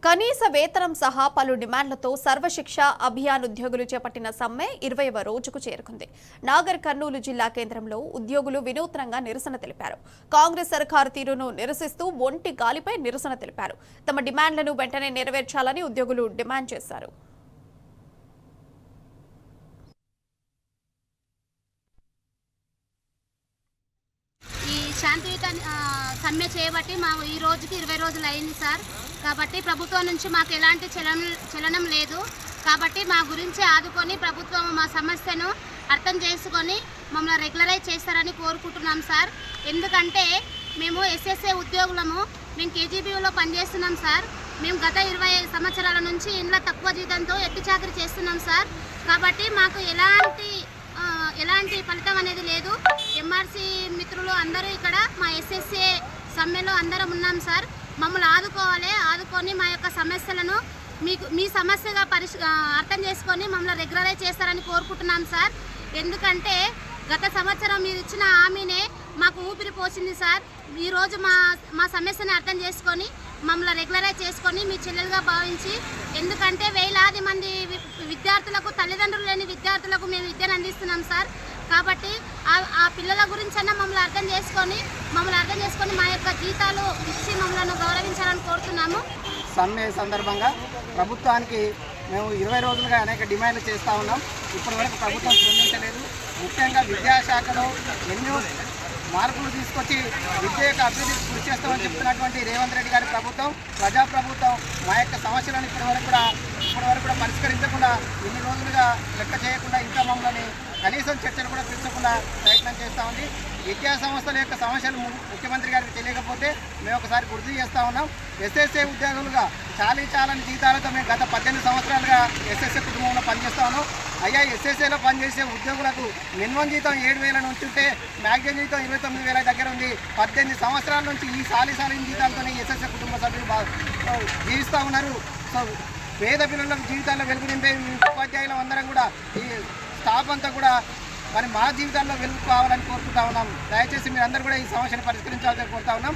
కనీస వేతనం సహా పలు డిమాండ్లతో సర్వశిక్ష అభియాన్ ఉద్యోగులు చేపట్టిన సమ్మె 20వ రోజుకు చేరుకుంది. నాగర్ కర్నూలు జిల్లా కేంద్రంలో ఉద్యోగులు వినూత్నంగా నిరసన తెలిపారు. కాంగ్రెస్ సర్కారు తీరును నిరసిస్తూ ఒంటి గాలిపై నిరసన తెలిపారు. తమ డిమాండ్లను వెంటనే నెరవేర్చాలని ఉద్యోగులు డిమాండ్ చేశారు. శాంతియుత సమ్మె చేయబట్టి మాకు ఈ రోజుకి 20 రోజులు అయింది సార్. కాబట్టి ప్రభుత్వం నుంచి మాకు ఎలాంటి చలనం లేదు. కాబట్టి మా గురించి ఆదుకొని ప్రభుత్వం మా సమస్యను అర్థం చేసుకొని మమ్మల్ని రెగ్యులరైజ్ చేస్తారని కోరుకుంటున్నాం సార్. ఎందుకంటే మేము ఎస్ఎస్ఏ ఉద్యోగులము, మేము కేజీబీలో పనిచేస్తున్నాం సార్. మేము గత 25 సంవత్సరాల నుంచి ఇంట్లో తక్కువ జీతంతో ఎట్టి చాకరీ చేస్తున్నాం సార్. కాబట్టి మాకు ఎలాంటి ఫలితం అనేది లేదు. ఎంఆర్సీ మిత్రులు అందరూ ఇక్కడ మా ఎస్ఎస్ఏ సమ్మెలో అందరం ఉన్నాం సార్. మమ్మల్ని ఆదుకొని మా యొక్క సమస్యలను మీ సమస్యగా అర్థం చేసుకొని మమ్మల్ని రెగ్యులరైజ్ చేస్తారని కోరుకుంటున్నాం సార్. ఎందుకంటే గత సంవత్సరం మీరు ఇచ్చిన హామీనే మాకు ఊపిరి పోసింది సార్. ఈరోజు మా సమస్యను అర్థం చేసుకొని మమ్మల్ని రెగ్యులరైజ్ చేసుకొని మీ చెల్లెలుగా భావించి, ఎందుకంటే వేలాది మంది విద్యార్థులకు, తల్లిదండ్రులు లేని విద్యార్థులకు మేము విద్యను అందిస్తున్నాం సార్. కాబట్టి ఆ పిల్లల గురించన్నా మమ్మల్ని అర్థం చేసుకొని మా యొక్క జీతాలు ఇచ్చి మమ్మల్ని గౌరవించాలని కోరుతున్నాము. సమ్మె సందర్భంగా ప్రభుత్వానికి మేము 20 రోజులుగా అనేక డిమాండ్లు చేస్తూ ఉన్నాం. ఇప్పటి వరకు ప్రభుత్వం స్పందించలేదు. ముఖ్యంగా విద్యాశాఖలో ఎన్నో మార్పులు తీసుకొచ్చి విద్య యొక్క అభివృద్ధికి కృషి చేస్తామని చెప్తున్నటువంటి రేవంత్ రెడ్డి గారి ప్రభుత్వం, ప్రజాప్రభుత్వం మా యొక్క సమస్యలను ఇప్పటి వరకు కూడా పరిష్కరించకుండా, ఇన్ని రోజులుగా లెక్క చేయకుండా, ఇంకా మమ్మల్ని కనీసం చర్చలు కూడా పిలిచకుండా ప్రయత్నం చేస్తూ ఉంది. విద్యా సంస్థల యొక్క సమస్యలు ముఖ్యమంత్రి గారికి తెలియకపోతే మేము ఒకసారి గుర్తు చేస్తూ ఉన్నాం. ఎస్ఎస్ఏ ఉద్యోగులుగా చాలని జీతాలతో మేము గత 18 సంవత్సరాలుగా ఎస్ఎస్ఏ కుటుంబంలో పనిచేస్తూ ఉన్నాం. అయ్యా, ఎస్ఎస్ఏలో పనిచేసే ఉద్యోగులకు మినిమం జీతం 7,000 నుంచి ఉంటే మ్యాక్సిమం జీతం 29,000 దగ్గర ఉంది. 18 సంవత్సరాల నుంచి ఈ సాలిన జీతాలతోనే ఎస్ఎస్ఏ కుటుంబ సభ్యులు జీవిస్తూ ఉన్నారు. సో పేద పిల్లలకు జీవితాల్లో వెలుగు నింపే ఉపాధ్యాయులు అందరం కూడా, ఈ స్టాఫ్ అంతా కూడా మరి మా జీవితాల్లో వెలుగు కావాలని కోరుకుంటా ఉన్నాం. దయచేసి మీరు అందరూ కూడా ఈ సమస్యను పరిష్కరించాలని కోరుతా ఉన్నాం.